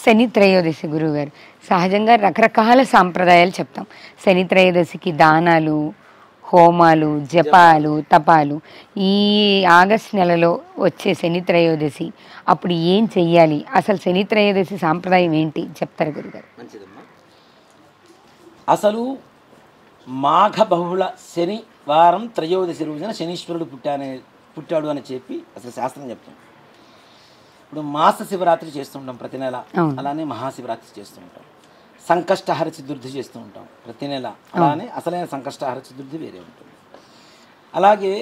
శని త్రయోదశి గురువుగారు సహజంగా రకరకాల సాంప్రదాయాలు చెప్తాం. శని త్రయోదశికి దానాలు, హోమాలు, జపాలు, తపాలు. ఈ ఆగస్ట్ నెలలో వచ్చే శని త్రయోదశి అప్పుడు ఏం చెయ్యాలి, అసలు శని త్రయోదశి సాంప్రదాయం ఏంటి చెప్తారు గురుగారు? మంచిదమ్మా. అసలు మాఘ బహుళ శనివారం త్రయోదశి రోజున శనీశ్వరుడు పుట్టాడు అని చెప్పి అసలు శాస్త్రం చెప్తాం. ఇప్పుడు మాస శివరాత్రి చేస్తూ ఉంటాం ప్రతి నెల, అలానే మహాశివరాత్రి చేస్తూ ఉంటాం. సంకష్టహర చతుర్థి చేస్తూ ఉంటాం ప్రతి నెల, అలానే అసలైన సంకష్టహర చతుర్థి వేరే ఉంటుంది. అలాగే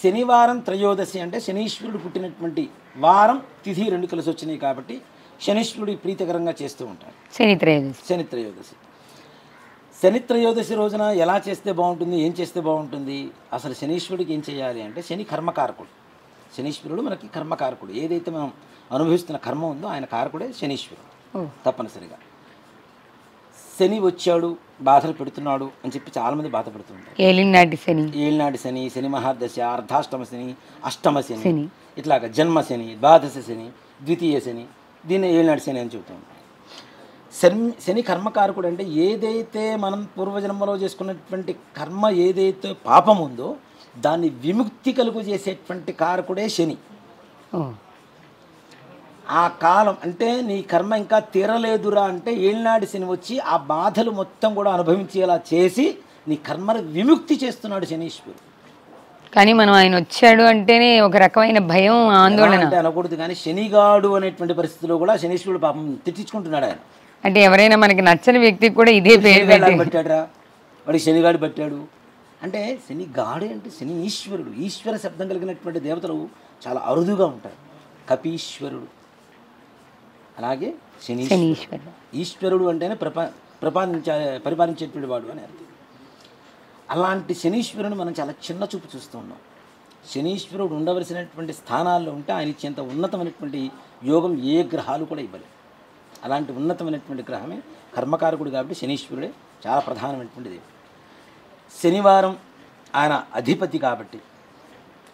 శనివారం త్రయోదశి అంటే శనీశ్వరుడు పుట్టినటువంటి వారం, తిథి రెండు కలిసి వచ్చినాయి కాబట్టి శనీశ్వరుడి ప్రీతికరంగా చేస్తూ ఉంటారు శని త్రయోదశి. శని త్రయోదశి రోజున ఎలా చేస్తే బాగుంటుంది, ఏం చేస్తే బాగుంటుంది? అసలు శనీశ్వరుడికి ఏం చేయాలి అంటే, శని కర్మకారకుడు. శనీశ్వరుడు మనకి కర్మకారకుడు. ఏదైతే మనం అనుభవిస్తున్న కర్మ ఉందో ఆయన కారకుడే శనీశ్వరుడు తప్పనిసరిగా. శని వచ్చాడు, బాధలు పెడుతున్నాడు అని చెప్పి చాలామంది బాధపడుతుంటారు. ఏలినాటి శని, శని మహాదశ, అర్ధాష్టమ శని, అష్టమ శని, ఇట్లాగా జన్మ శని, ద్వాదశ శని, ద్వితీయ శని, దీన్ని ఏలినాటి శని అని చెబుతాం. శని కర్మకారకుడు అంటే ఏదైతే మనం పూర్వజన్మలో చేసుకున్నటువంటి కర్మ ఏదైతే పాపం ఉందో దాన్ని విముక్తి కలుగు చేసేటువంటి కారకుడే శని. ఆ కాలం అంటే నీ కర్మ ఇంకా తీరలేదురా అంటే ఏలినాడి శని వచ్చి ఆ బాధలు మొత్తం కూడా అనుభవించేలా చేసి నీ కర్మను విముక్తి చేస్తున్నాడు శనీశ్వరుడు. కానీ మనం ఆయన వచ్చాడు అంటేనే ఒక రకమైన భయం, ఆందోళన అంటే అనకూడదు. కానీ శనిగాడు అనేటువంటి పరిస్థితిలో కూడా శనీశ్వరుడు పాపం తిట్టించుకుంటున్నాడు ఆయన. అంటే ఎవరైనా మనకి నచ్చని వ్యక్తికి కూడా ఇదే పేరు పెట్టాడురా, వాడికి శనిగాడు పెట్టాడు అంటే. శనిగాడు అంటే శని ఈశ్వరుడు. ఈశ్వర శబ్దం కలిగినటువంటి దేవతలు చాలా అరుదుగా ఉంటారు. కపీశ్వరుడు, అలాగే శనీశ్వరుడు. ఈశ్వరుడు అంటేనే పరిపాలించేటువంటి వాడు అని అర్థం. అలాంటి శనీశ్వరుని మనం చాలా చిన్న చూపు చూస్తూ ఉన్నాం. శనీశ్వరుడు ఉండవలసినటువంటి స్థానాల్లో ఉంటే ఆయన ఇచ్చేంత ఉన్నతమైనటువంటి యోగం ఏ గ్రహాలు కూడా ఇవ్వలేదు. అలాంటి ఉన్నతమైనటువంటి గ్రహమే కర్మకారకుడు కాబట్టి శనీశ్వరుడే చాలా ప్రధానమైనటువంటిది. శనివారం ఆయన అధిపతి కాబట్టి,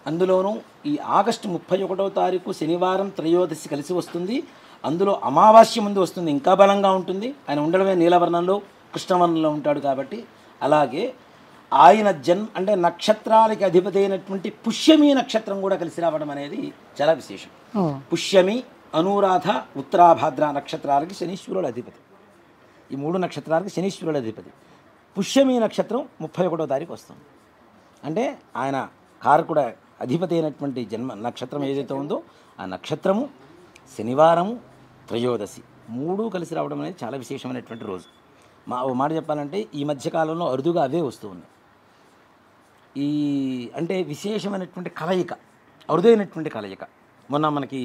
అందులోనూ ఈ ఆగస్టు 31వ తారీఖు శనివారం త్రయోదశి కలిసి వస్తుంది. అందులో అమావాస్య ముందు వస్తుంది, ఇంకా బలంగా ఉంటుంది. ఆయన ఉండడమే నీలవర్ణంలో, కృష్ణవర్ణంలో ఉంటాడు కాబట్టి. అలాగే ఆయన అంటే నక్షత్రాలకి అధిపతి అయినటువంటి పుష్యమి నక్షత్రం కూడా కలిసి రావడం అనేది చాలా విశేషం. పుష్యమి, అనురాధ, ఉత్తరాభాద్ర నక్షత్రాలకి శనీశ్వరుడు అధిపతి. ఈ 3 నక్షత్రాలకి శనీశ్వరుడు అధిపతి. పుష్యమి నక్షత్రం 31వ తారీఖు వస్తుంది. అంటే ఆయన కారకుడ అధిపతి అయినటువంటి జన్మ నక్షత్రం ఏదైతే ఉందో ఆ నక్షత్రము, శనివారము, త్రయోదశి 3 కలిసి రావడం అనేది చాలా విశేషమైనటువంటి రోజు. ఓ మాట చెప్పాలంటే ఈ మధ్యకాలంలో అరుదుగా అవే వస్తూ ఉన్నాయి. ఈ అంటే విశేషమైనటువంటి కలయిక, అరుదైనటువంటి కలయిక. మొన్న మనకి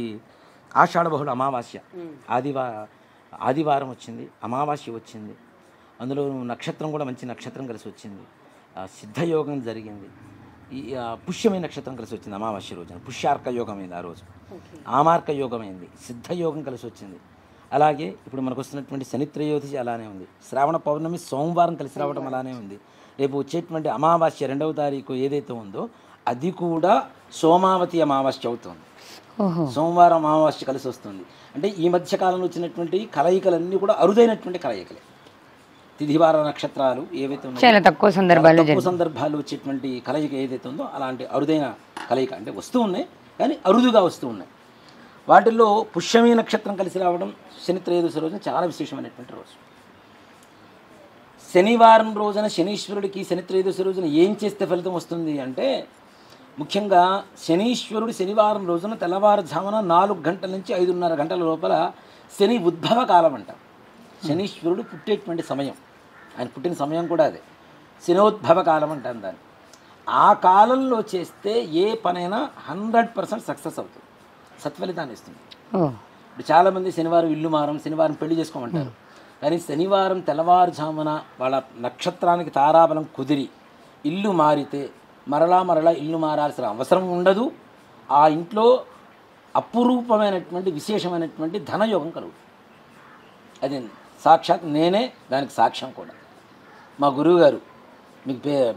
ఆషాఢ బహుళ అమావాస్య ఆదివారం వచ్చింది, అమావాస్య వచ్చింది. అందులో నక్షత్రం కూడా మంచి నక్షత్రం కలిసి వచ్చింది. సిద్ధయోగం జరిగింది. ఈ పుష్యమైన నక్షత్రం కలిసి వచ్చింది అమావాస్య రోజున. పుష్యార్క యోగం అయింది ఆ రోజు, ఆమార్క యోగం అయింది, సిద్ధయోగం కలిసి వచ్చింది. అలాగే ఇప్పుడు మనకు వస్తున్నటువంటి శని త్రయోదశి అలానే ఉంది. శ్రావణ పౌర్ణమి సోమవారం కలిసి రావడం అలానే ఉంది. రేపు వచ్చేటువంటి అమావాస్య 2వ తారీఖు ఏదైతే ఉందో అది కూడా సోమావతి అమావాస్య అవుతుంది. సోమవారం అమావాస్య కలిసి వస్తుంది. అంటే ఈ మధ్యకాలంలో వచ్చినటువంటి కలయికలన్నీ కూడా అరుదైనటువంటి కలయికలే. తిథివార నక్షత్రాలు ఏవైతే ఉన్నాయో తక్కువ సందర్భాలు వచ్చేటువంటి కలయిక ఏదైతే ఉందో అలాంటి అరుదైన కలయిక అంటే వస్తూ ఉన్నాయి, కానీ అరుదుగా వస్తూ ఉన్నాయి. వాటిల్లో పుష్యమి నక్షత్రం కలిసి రావడం శని త్రయోదశి రోజున చాలా విశేషమైనటువంటి రోజు. శనివారం రోజున శనీశ్వరుడికి శని త్రయోదశి రోజున ఏం చేస్తే ఫలితం వస్తుంది అంటే, ముఖ్యంగా శనీశ్వరుడు శనివారం రోజున తెల్లవారుజామున 4 గంటల నుంచి 5:30 గంటల లోపల శని ఉద్భవ కాలం అంట. శనీశ్వరుడు పుట్టేటువంటి సమయం, ఆయన పుట్టిన సమయం కూడా అదే శనోద్భవ కాలం అంటారు దాన్ని. ఆ కాలంలో చేస్తే ఏ పనైనా 100% సక్సెస్ అవుతుంది, సత్ఫలితాన్ని ఇస్తుంది. ఇప్పుడు చాలామంది శనివారం ఇల్లు శనివారం పెళ్లి చేసుకోమంటారు. కానీ శనివారం తెల్లవారుజామున వాళ్ళ నక్షత్రానికి తారాబలం కుదిరి ఇల్లు మారితే మరలా ఇల్లు మారాల్సిన అవసరం ఉండదు. ఆ ఇంట్లో అపురూపమైనటువంటి విశేషమైనటువంటి ధనయోగం కలుగుతుంది. అది సాక్షాత్ నేనే దానికి సాక్ష్యం కూడా. మా గురువుగారు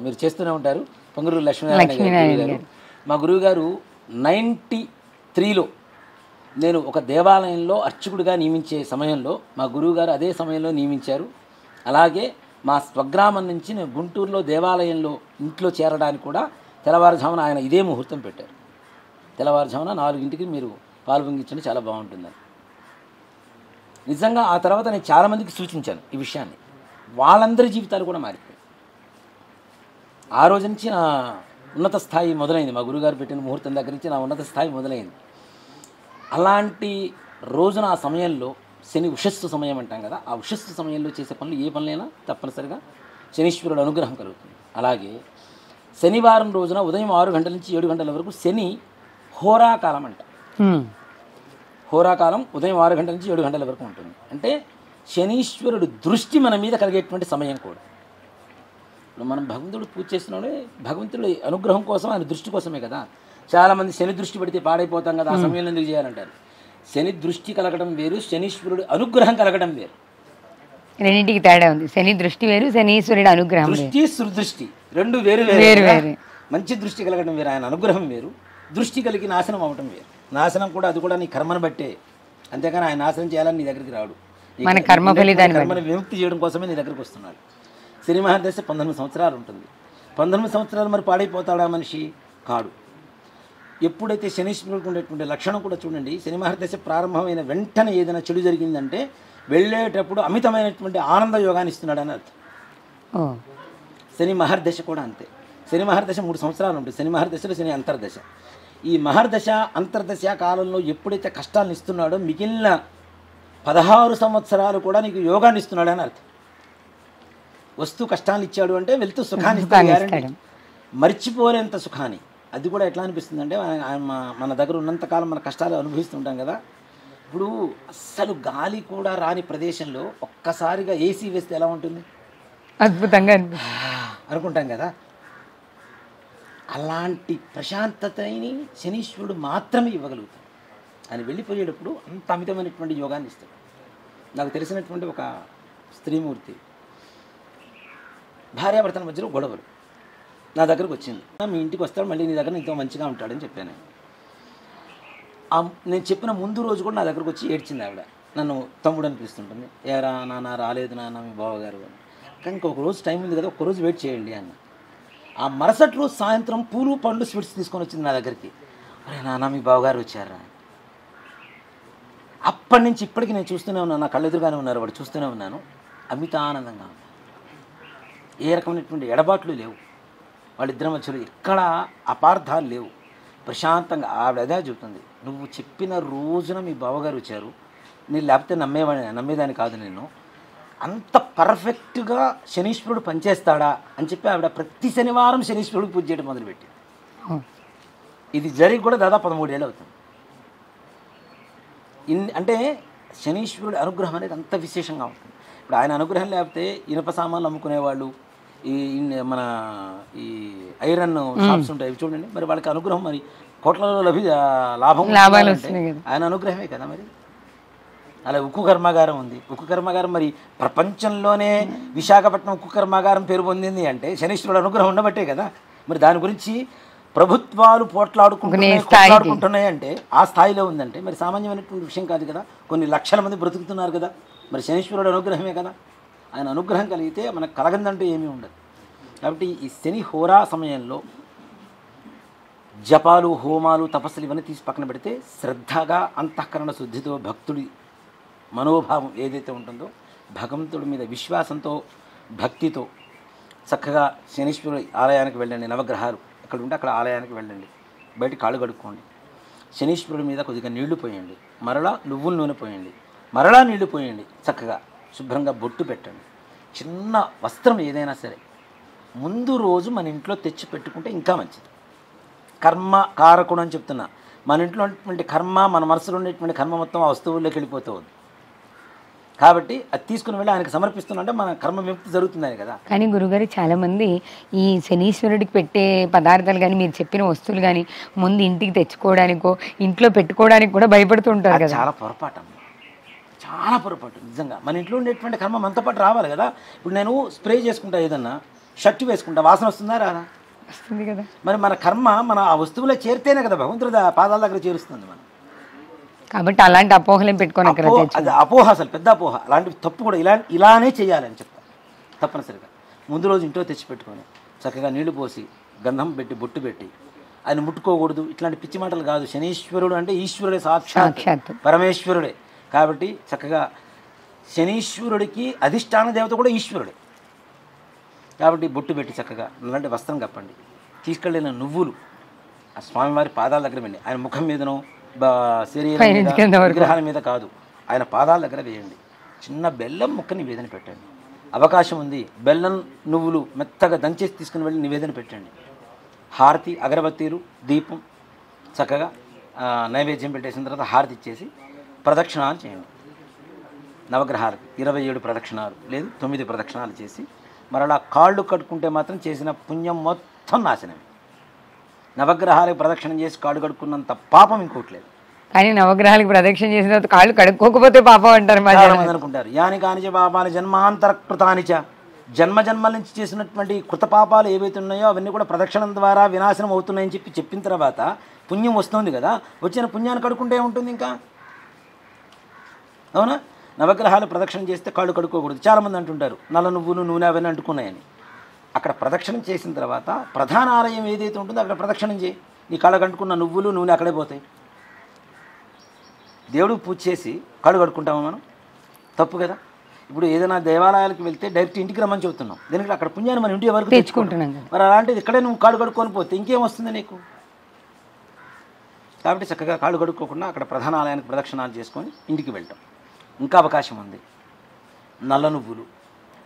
మీరు చేస్తూనే ఉంటారు, పొంగూరు లక్ష్మీనారాయణ గారు. మా గురువుగారు 93లో నేను ఒక దేవాలయంలో అర్చకుడిగా నియమించే సమయంలో మా గురువుగారు అదే సమయంలో నియమించారు. అలాగే మా స్వగ్రామం నుంచి నేను గుంటూరులో దేవాలయంలో ఇంట్లో చేరడానికి కూడా తెల్లవారుజామున ఆయన ఇదే ముహూర్తం పెట్టారు. తెల్లవారుజామున 4ంటికి మీరు పాలు పొంగించండి, చాలా బాగుంటుందని. నిజంగా ఆ తర్వాత నేను చాలామందికి సూచించాను ఈ విషయాన్ని. వాళ్ళందరి జీవితాలు కూడా మారిపోయాయి. ఆ రోజు నుంచి నా ఉన్నత స్థాయి మొదలైంది. మా గురుగారు పెట్టిన ముహూర్తం దగ్గర నుంచి నా ఉన్నత స్థాయి మొదలైంది. అలాంటి రోజున ఆ సమయంలో శని ఉషస్సు సమయం అంటాం కదా, ఆ ఉషస్సు సమయంలో చేసే పనులు ఏ పనులైనా తప్పనిసరిగా శనీశ్వరుడు అనుగ్రహం కలుగుతుంది. అలాగే శనివారం రోజున ఉదయం 6 గంటల నుంచి 7 గంటల వరకు శని హోరాకాలం అంట. హోరాకాలం ఉదయం 6 గంటల నుంచి 7 గంటల వరకు ఉంటుంది. అంటే శనీశ్వరుడు దృష్టి మన మీద కలిగేటువంటి సమయం కూడా. ఇప్పుడు మనం భగవంతుడు పూజ చేస్తున్నాడే భగవంతుడి అనుగ్రహం కోసం, ఆయన దృష్టి కోసమే కదా. చాలామంది శని దృష్టి పడితే పాడైపోతాం కదా, ఆ సమయంలో ఎందుకు చేయాలంటారు. శని దృష్టి కలగడం వేరు, శనీశ్వరుడు అనుగ్రహం కలగడం వేరు. రెండింటికి తేడా ఉంది. శని దృష్టి వేరు, శనీశ్వరుడు అనుగ్రహం వేరు. దృష్టి సుదృష్టి రెండు వేరు వేరు వేరు. మంచి దృష్టి కలగడం వేరు, ఆయన అనుగ్రహం వేరు. దృష్టి కలిగి నాశనం అవటం వేరు. నాశనం కూడా అది కూడా నీ కర్మను బట్టే, అంతేగాని ఆయన నాశనం చేయాలని నీ దగ్గరికి రాడు. మన కర్మ ఫలితాన్ని కర్మను విముక్తి చేయడం కోసమే నీ దగ్గరికి వస్తున్నాడు. శని మహర్దశ 19 సంవత్సరాలు ఉంటుంది. 19 సంవత్సరాలు మరి పాడైపోతాడా మనిషి? కాడు. ఎప్పుడైతే శనీశ్వరుడికి ఉండేటువంటి లక్షణం కూడా చూడండి, శని మహర్దశ ప్రారంభమైన వెంటనే ఏదైనా చెడు జరిగిందంటే వెళ్ళేటప్పుడు అమితమైనటువంటి ఆనంద యోగాన్ని ఇస్తున్నాడు అని అర్థం. శని మహర్దశ కూడా అంతే. శని మహర్దశ 3 సంవత్సరాలు ఉంటుంది. శని మహర్దశలో శని అంతర్దశ. ఈ మహర్దశ అంతర్దశ కాలంలో ఎప్పుడైతే కష్టాలను ఇస్తున్నాడో మిగిలిన 16 సంవత్సరాలు కూడా నీకు యోగాన్ని ఇస్తున్నాడు అని అర్థం. వస్తూ కష్టాన్ని ఇచ్చాడు అంటే వెళ్తూ సుఖాన్ని ఇస్తాడు, మర్చిపోలేంత సుఖాన్ని. అది కూడా ఎట్లా అనిపిస్తుంది అంటే మన దగ్గర ఉన్నంతకాలం మన కష్టాలు అనుభవిస్తుంటాం కదా. ఇప్పుడు అస్సలు గాలి కూడా రాని ప్రదేశంలో ఒక్కసారిగా ఏసీ వేస్తే ఎలా ఉంటుంది? అద్భుతంగా అనుకుంటాం కదా. అలాంటి ప్రశాంతతని శనీశ్వరుడు మాత్రమే ఇవ్వగలుగుతాడు. ఆయన వెళ్ళిపోయేటప్పుడు అంత అమితమైనటువంటి యోగాన్ని ఇస్తాడు. నాకు తెలిసినటువంటి ఒక స్త్రీమూర్తి, భార్యాభర్తల మధ్యలో గొడవలు, నా దగ్గరకు వచ్చింది. మీ ఇంటికి వస్తాడు, మళ్ళీ నీ దగ్గర ఇంతో మంచిగా ఉంటాడని చెప్పాను. నేను చెప్పిన ముందు రోజు కూడా నా దగ్గరకు వచ్చి ఏడ్చింది ఆవిడ. నన్ను తమ్ముడు అనిపిస్తుంటుంది. ఏరా నాన్న రాలేదు నాన్న మీ బావగారు అని. కానీ ఇంకొక రోజు టైం ఉంది కదా, ఒక్కరోజు వెయిట్ చేయండి అన్న. ఆ మరుసటి రోజు సాయంత్రం పూలు పండ్లు స్వీట్స్ తీసుకొని వచ్చింది నా దగ్గరికి. అరే నాన్న మీ బావగారు వచ్చారా. అప్పటి నుంచి ఇప్పటికీ నేను చూస్తూనే ఉన్నాను, నా కళ్ళెదురుగానే ఉన్నారు, వాడు చూస్తూనే ఉన్నాను. అమిత ఆనందంగా ఉన్నాను. ఏ రకమైనటువంటి ఎడబాట్లు లేవు వాళ్ళిద్దరి మధ్యలో, ఎక్కడ అపార్థాలు లేవు. ప్రశాంతంగా ఆవిడ అదే చెబుతుంది, నువ్వు చెప్పిన రోజున మీ బావగారు వచ్చారు, నేను లేకపోతే నమ్మేదాన్ని కాదు నేను. అంత పర్ఫెక్ట్గా శనీశ్వరుడు పనిచేస్తాడా అని చెప్పి ఆవిడ ప్రతి శనివారం శనీశ్వరుడికి పూజ చేయడం మొదలుపెట్టింది. ఇది జరిగి కూడా దాదాపు 13 ఏళ్ళు అవుతుంది. అంటే శనీశ్వరుడి అనుగ్రహం అనేది అంత విశేషంగా ఉంటుంది. ఇప్పుడు ఆయన అనుగ్రహం లేకపోతే ఇనప సామాన్లు అమ్ముకునేవాళ్ళు, మన ఈ ఐరన్ షాప్స్ ఉంటాయి చూడండి, మరి వాళ్ళకి అనుగ్రహం మరి కోట్లలో లాభాలు వస్తున్నాయి, ఆయన అనుగ్రహమే కదా. మరి అలా ఉక్కు కర్మాగారం ఉంది. ఉక్కు కర్మాగారం మరి ప్రపంచంలోనే విశాఖపట్నం ఉక్కు కర్మాగారం పేరు పొందింది అంటే శనీశ్వరుడు అనుగ్రహం ఉండబట్టే కదా. మరి దాని గురించి ప్రభుత్వాలు పోట్లాడుకుంటున్నాయి అంటే ఆ స్థాయిలో ఉందంటే మరి సామాన్యమైనటువంటి విషయం కాదు కదా. కొన్ని లక్షల మంది బ్రతుకుతున్నారు కదా, మరి శనీశ్వరుడు అనుగ్రహమే కదా. ఆయన అనుగ్రహం కలిగితే మనకు కలగందంటూ ఏమీ ఉండదు. కాబట్టి ఈ శని హోరా సమయంలో జపాలు, హోమాలు, తపస్సులు ఇవన్నీ తీసి పక్కన పెడితే శ్రద్ధగా అంతఃకరణ శుద్ధితో భక్తుడి మనోభావం ఏదైతే ఉంటుందో భగవంతుడి మీద విశ్వాసంతో భక్తితో చక్కగా శనీశ్వరుడి ఆలయానికి వెళ్ళండి. నవగ్రహాలు ఎక్కడ ఉంటే అక్కడ ఆలయానికి వెళ్ళండి, బయట కాళ్ళు కడుక్కోండి, శనీశ్వరుడి మీద కొద్దిగా నీళ్లు పోయండి, మరలా నువ్వుల నూనె పోయండి, మరలా నీళ్లు పోయండి, చక్కగా శుభ్రంగా బొట్టు పెట్టండి. చిన్న వస్త్రం ఏదైనా సరే ముందు రోజు మన ఇంట్లో తెచ్చి పెట్టుకుంటే ఇంకా మంచిది. కర్మ కారకుడు అని చెప్తున్నా. మన ఇంట్లో ఉన్నటువంటి కర్మ, మన మనసులో ఉండేటువంటి కర్మ మొత్తం ఆ వస్తువుల్లోకి వెళ్ళిపోతూ ఉంది. కాబట్టి అది తీసుకుని వెళ్ళి ఆయనకు సమర్పిస్తున్నంటే మన కర్మ విముక్తి జరుగుతుందని కదా. కానీ గురుగారు చాలామంది ఈ శనీశ్వరుడికి పెట్టే పదార్థాలు కానీ మీరు చెప్పిన వస్తువులు కానీ ముందు ఇంటికి తెచ్చుకోవడానికో ఇంట్లో పెట్టుకోవడానికి కూడా భయపడుతుంటారు కదా. చాలా పొరపాటు అమ్మ, చాలా పొరపాటు నిజంగా. మన ఇంట్లో ఉండేటువంటి కర్మ మనతో పాటు రావాలి కదా. ఇప్పుడు నేను స్ప్రే చేసుకుంటా, ఏదన్నా షర్ట్ వేసుకుంటా, వాసన వస్తుందా రాదా? వస్తుంది కదా. మరి మన కర్మ మన ఆ వస్తువులో చేరితేనే కదా భగవంతుడి పాదాల దగ్గర చేరుస్తుంది. మనం కాబట్టి అలాంటి అపోహలేం పెట్టుకోనక్కర అది అపోహ, అసలు పెద్ద అపోహ. అలాంటి తప్పు కూడా ఇలానే చేయాలని చెప్తాను తప్పనిసరిగా. ముందు రోజు ఇంట్లో తెచ్చి పెట్టుకొని చక్కగా నీళ్లు పోసి గంధం పెట్టి బొట్టు పెట్టి ఆయన ముట్టుకోకూడదు, ఇట్లాంటి పిచ్చి మాటలు కాదు. శనీశ్వరుడు అంటే ఈశ్వరుడే, సాక్షాత్ పరమేశ్వరుడే. కాబట్టి చక్కగా శనీశ్వరుడికి అధిష్టాన దేవత కూడా ఈశ్వరుడే. కాబట్టి బొట్టు పెట్టి చక్కగా నల్లంటి వస్త్రం కప్పండి. తీసుకెళ్ళిన నువ్వులు ఆ స్వామివారి పాదాల దగ్గర వెండి. ఆయన ముఖం మీదనో శరీరం విగ్రహాల మీద కాదు, ఆయన పాదాల దగ్గర వేయండి. చిన్న బెల్లం ముక్క నివేదన పెట్టండి. అవకాశం ఉంది బెల్లం నువ్వులు మెత్తగా దంచేసి తీసుకుని వెళ్ళి నివేదన పెట్టండి. హారతి, అగరబత్తీలు, దీపం చక్కగా నైవేద్యం పెట్టేసిన తర్వాత హారతి ఇచ్చేసి ప్రదక్షిణాలు చేయండి. నవగ్రహాలకు 27 ప్రదక్షిణాలు లేదు 9 ప్రదక్షిణాలు చేసి మరలా కాళ్ళు కడుక్కుంటే మాత్రం చేసిన పుణ్యం మొత్తం నాశనమే. నవగ్రహాలకు ప్రదక్షిణం చేసి కాళ్ళు కడుక్కున్నంత పాపం ఇంకోట్లేదు. కానీ నవగ్రహాలకు ప్రదక్షిణ చేసిన తర్వాత కాళ్ళు కడుక్కోకపోతే పాపం అంటారు. చాలా మంది అనుకుంటారు యాని కానిచ పాపాలు జన్మాంతర కృతానిచ, జన్మ జన్మల నుంచి చేసినటువంటి కృత పాపాలు ఏవైతే ఉన్నాయో అవన్నీ కూడా ప్రదక్షిణం ద్వారా వినాశనం అవుతున్నాయని చెప్పిన తర్వాత పుణ్యం వస్తుంది కదా, వచ్చిన పుణ్యాన్ని కడుక్కుంటే ఉంటుంది ఇంకా. అవునా? నవగ్రహాలు ప్రదక్షిణ చేస్తే కాళ్ళు కడుక్కోకూడదు. చాలామంది అంటుంటారు నల్ల నువ్వులు నూనె అవన్నీ అంటుకున్నాయని. అక్కడ ప్రదక్షిణం చేసిన తర్వాత ప్రధాన ఆలయం ఏదైతే ఉంటుందో అక్కడ ప్రదక్షిణం చేయి. నీ కాళ్ళ కంటుకున్న నువ్వులు నూనె అక్కడే పోతాయి. దేవుడికి పూజ చేసి కాళ్ళు కడుక్కుంటామా మనం? తప్పు కదా. ఇప్పుడు ఏదైనా దేవాలయాలకు వెళ్తే డైరెక్ట్ ఇంటికి రమ్మని చెబుతున్నాం, దీనికి అక్కడ పుణ్యాన్ని మన ఇంటి వరకు తెచ్చుకుంటున్నాం. మరి అలాంటిది ఇక్కడే నువ్వు కాళ్ళు కడుక్కొని పోతే ఇంకేం వస్తుంది నీకు? కాబట్టి చక్కగా కాళ్ళు కడుక్కోకుండా అక్కడ ప్రధాన ఆలయానికి ప్రదక్షిణాలు చేసుకొని ఇంటికి వెళ్తాం. ఇంకా అవకాశం ఉంది. నల్ల నువ్వులు,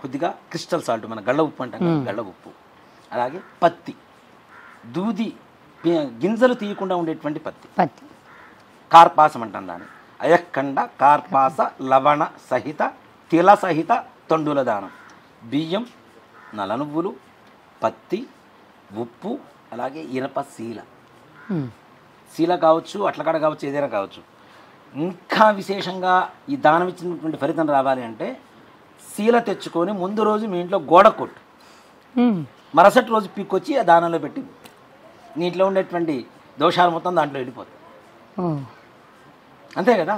కొద్దిగా క్రిస్టల్ సాల్ట్, మన గళ్ళ ఉప్పు అంటాం కదా, గళ్ళ ఉప్పు, అలాగే పత్తి, దూది గింజలు తీయకుండా ఉండేటువంటి పత్తి, కార్పాసం అంటాం దాన్ని. అయఖండ కార్పాస లవణ సహిత తిల సహిత తొండుల దానం. బియ్యం, నల్ల నువ్వులు, పత్తి, ఉప్పు, అలాగే ఇనప శీల కావచ్చు, అట్లకాడ కావచ్చు, ఏదైనా కావచ్చు. ఇంకా విశేషంగా ఈ దానం ఇచ్చినటువంటి ఫలితం రావాలి అంటే శీల తెచ్చుకొని ముందు రోజు మీ ఇంట్లో గోడ కొట్టు, మరుసటి రోజు పీక్కొచ్చి ఆ దానంలో పెట్టి నీ ఇంట్లో ఉండేటువంటి దోషాలు మొత్తం దాంట్లో వెళ్ళిపోతాయి. అంతే కదా.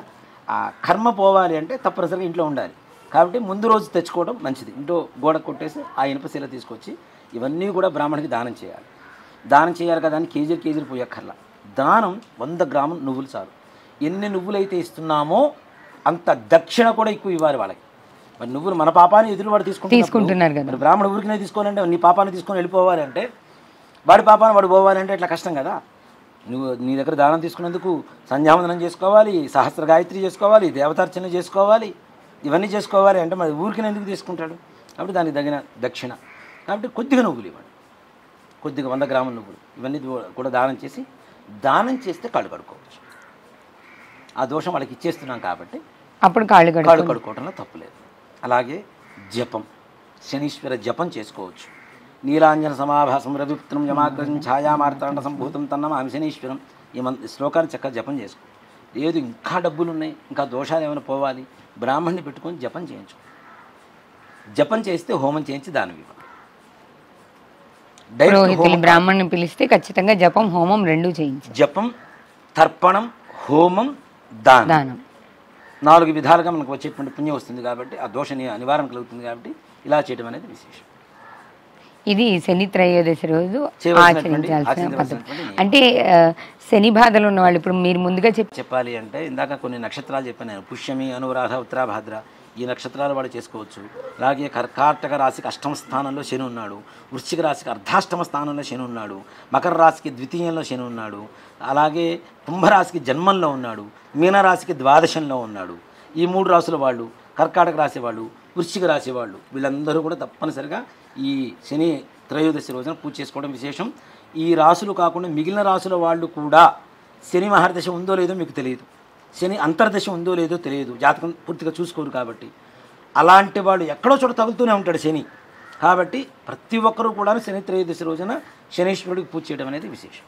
ఆ కర్మ పోవాలి అంటే తప్పనిసరిగా ఇంట్లో ఉండాలి. కాబట్టి ముందు రోజు తెచ్చుకోవడం మంచిది. ఇంట్లో గోడ కొట్టేసి ఆ ఇనుపశీల తీసుకొచ్చి ఇవన్నీ కూడా బ్రాహ్మణికి దానం చేయాలి. దానం చేయాలి కదా అని కేజీలు పోయక్కర్లా. దానం 100 గ్రాములు నువ్వులు చాలు. ఎన్ని నువ్వులు అయితే ఇస్తున్నామో అంత దక్షిణ కూడా ఎక్కువ ఇవ్వాలి వాళ్ళకి. మరి నువ్వులు మన పాపాన్ని ఎదురువాడు తీసుకుంటున్నారు కదా. మరి బ్రాహ్మణ ఊరికినే తీసుకోవాలంటే నీ పాపాన్ని తీసుకొని వెళ్ళిపోవాలి అంటే, వాడి పాపాన్ని వాడు పోవాలంటే ఇట్లా కష్టం కదా. నువ్వు నీ దగ్గర దానం తీసుకున్నందుకు సంధ్యావందనం చేసుకోవాలి, సహస్ర గాయత్రి చేసుకోవాలి, దేవతార్చన చేసుకోవాలి, ఇవన్నీ చేసుకోవాలి అంటే మరి ఊరికినే ఎందుకు తీసుకుంటాడు? కాబట్టి దానికి తగిన దక్షిణ. కాబట్టి కొద్దిగా నువ్వులు ఇవ్వండి, కొద్దిగా 100 గ్రాముల నువ్వులు ఇవన్నీ కూడా దానం చేస్తే కాళ్ళు కడుక్కోవచ్చు. ఆ దోషం వాళ్ళకి ఇచ్చేస్తున్నాం కాబట్టి అప్పుడు కాళ్ళు కడుక్కోవడంలో తప్పులేదు. అలాగే జపం, శనీశ్వర జపం చేసుకోవచ్చు. నీలాంజన సమాభాసం రవిపుత్రం యమాగ్రం ఛాయామార్తాండ సంభూతం తన్నమామి శనీశ్వరం. ఈ శ్లోకాన్ని చక్కగా జపం చేసుకో. లేదు ఇంకా డబ్బులు ఉన్నాయి, ఇంకా దోషాలు ఏమైనా పోవాలి, బ్రాహ్మణ్ణి పెట్టుకొని జపం చేయించు. జపం చేస్తే హోమం చేయించి దానం ఇవ్వండి. బ్రాహ్మణ్ణి పిలిస్తే ఖచ్చితంగా జపం హోమం 2 చేయించు. జపం, తర్పణం, హోమం, దానం 4 విధాలుగా మనకు వచ్చేటువంటి పుణ్యం వస్తుంది. కాబట్టి ఆ దోష నివారణ కలుగుతుంది. కాబట్టి ఇలా చేయడం అనేది విశేషం. ఇది శని త్రయోదశి రోజు ఆచరించాల్సిన పద్ధతి. అంటే శని బాధలు ఉన్న వాళ్ళు ఇప్పుడు మీరు ముందుగా చెప్పాలి అంటే ఇందాక కొన్ని నక్షత్రాలు చెప్పాను నేను. పుష్యమి, అనురాధ, ఉత్తరాభాద్ర ఈ నక్షత్రాలు వాడు చేసుకోవచ్చు. అలాగే కర్కాటక రాశికి 8వ స్థానంలో శని ఉన్నాడు, వృశ్చిక రాశికి అర్ధాష్టమ స్థానంలో శని ఉన్నాడు, మకర రాశికి ద్వితీయంలో శని ఉన్నాడు, అలాగే కుంభరాశికి జన్మంలో ఉన్నాడు, మీనరాశికి ద్వాదశంలో ఉన్నాడు. ఈ 3 రాశుల వాళ్ళు, కర్కాటక రాశి వాళ్ళు, వృశ్చిక రాశి వాళ్ళు, వీళ్ళందరూ కూడా తప్పనిసరిగా ఈ శని త్రయోదశి రోజున పూజ చేసుకోవడం విశేషం. ఈ రాశులు కాకుండా మిగిలిన రాశుల వాళ్ళు కూడా శని మహర్దశ ఉందో లేదో మీకు తెలియదు, శని అంతర్దశ ఉందో లేదో తెలియదు, జాతకం పూర్తిగా చూసుకోరు. కాబట్టి అలాంటి వాళ్ళు ఎక్కడో చోట తగులుతూనే ఉంటాడు శని. కాబట్టి ప్రతి ఒక్కరూ కూడా శని త్రయోదశి రోజున శనీశ్వరుడికి పూజ చేయడం అనేది విశేషం.